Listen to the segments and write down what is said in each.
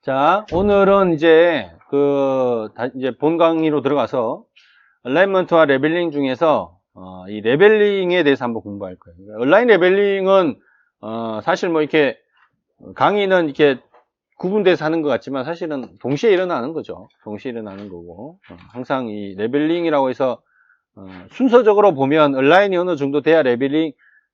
자, 오늘은 이제 이제 본 강의로 들어가서 얼라이먼트와 레벨링 중에서 이 레벨링에 대해서 한번 공부할 거예요. 온라인 레벨링은 사실 뭐 이렇게 강의는 이렇게 구분돼서 하는 것 같지만 사실은 동시에 일어나는 거죠. 동시에 일어나는 거고 항상 이 레벨링이라고 해서 순서적으로 보면 온라인이 어느 정도 돼야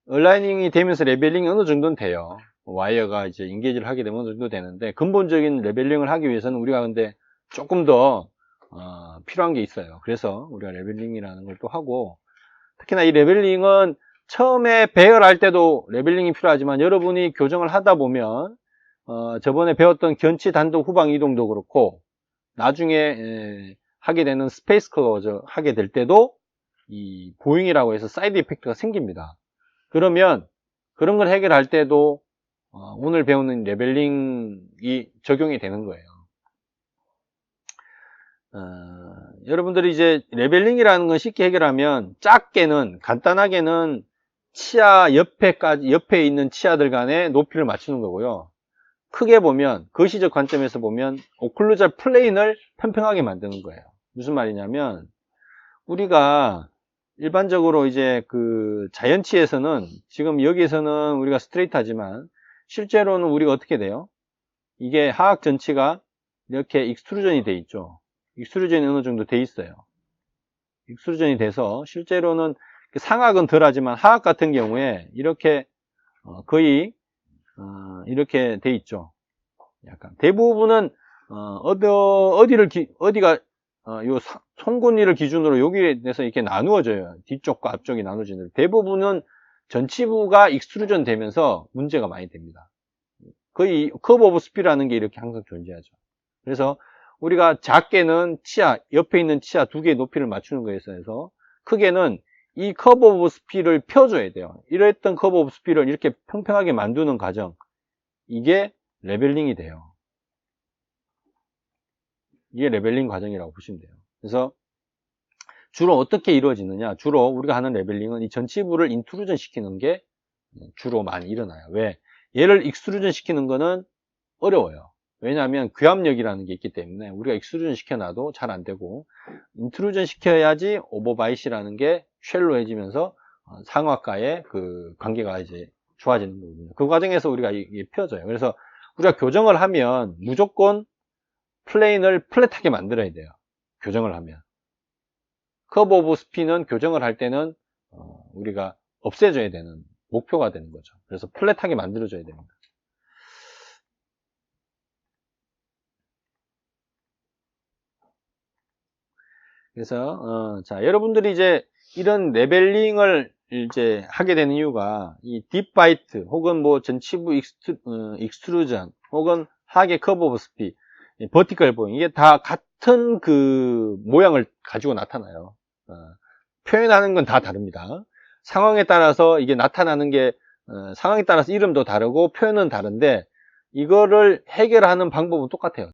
온라인이 되면서 레벨링이 어느 정도는 돼요. 와이어가 이제 인게이지를 하게 되면 어느 정도 되는데, 근본적인 레벨링을 하기 위해서는 우리가 근데 조금 더 필요한 게 있어요. 그래서 우리가 레벨링이라는 걸 또 하고, 특히나 이 레벨링은 처음에 배열할 때도 레벨링이 필요하지만 여러분이 교정을 하다 보면 저번에 배웠던 견치, 단도, 후방 이동도 그렇고 나중에 하게 되는 스페이스 커저 하게 될 때도 이 보잉이라고 해서 사이드 이펙트가 생깁니다. 그러면 그런 걸 해결할 때도 오늘 배우는 레벨링이 적용이 되는 거예요. 여러분들이 이제 레벨링이라는 건 쉽게 해결하면 작게는, 간단하게는 치아 옆에 있는 치아들 간의 높이를 맞추는 거고요. 크게 보면, 거시적 관점에서 보면 오클루잘 플레인을 평평하게 만드는 거예요. 무슨 말이냐면 우리가 일반적으로 이제 자연치에서는 지금 여기에서는 우리가 스트레이트 하지만 실제로는 우리가 어떻게 돼요? 이게 하악 전치가 이렇게 익스트루전이 돼 있죠. 익스트루전이 어느 정도 돼 있어요. 익스트루전이 돼서 실제로는 상악은 덜 하지만 하악 같은 경우에 이렇게 거의 이렇게 돼 있죠. 약간 대부분은 어디가 요 송곳니를 기준으로 여기에 대해서 이렇게 나누어져요. 뒤쪽과 앞쪽이 나눠지는. 대부분은 전치부가 익스트루전 되면서 문제가 많이 됩니다. 거의 커브 오브 스피라는 게 이렇게 항상 존재하죠. 그래서 우리가 작게는 옆에 있는 치아 두 개의 높이를 맞추는 거에 있어서 크게는 이 커브 오브 스피를 펴줘야 돼요. 이랬던 커브 오브 스피를 이렇게 평평하게 만드는 과정, 이게 레벨링이 돼요. 이게 레벨링 과정이라고 보시면 돼요. 그래서 주로 어떻게 이루어지느냐? 주로 우리가 하는 레벨링은 이 전치부를 인트루전 시키는 게 주로 많이 일어나요. 왜? 얘를 익스트루전 시키는 거는 어려워요. 왜냐하면 귀압력이라는 게 있기 때문에 우리가 익스트루전 시켜놔도 잘 안 되고, 인트루전 시켜야지 오버바이시라는 게 쉘로해지면서 상악과의 관계가 이제 좋아지는 거거든요. 그 과정에서 우리가 이게 펴져요. 그래서 우리가 교정을 하면 무조건 플레인을 플랫하게 만들어야 돼요. 교정을 하면. 커브 오브 스피는 교정을 할 때는 우리가 없애줘야 되는 목표가 되는 거죠. 그래서 플랫하게 만들어줘야 됩니다. 그래서 자, 여러분들이 이제 이런 레벨링을 이제 하게 되는 이유가 이 딥바이트 혹은 뭐 전치부 익스트루전 혹은 하계 커브 오브 스피, 버티컬 보잉, 이게 다 같은 모양을 가지고 나타나요. 표현하는 건 다 다릅니다. 상황에 따라서 이게 나타나는 게 상황에 따라서 이름도 다르고 표현은 다른데 이거를 해결하는 방법은 똑같아요.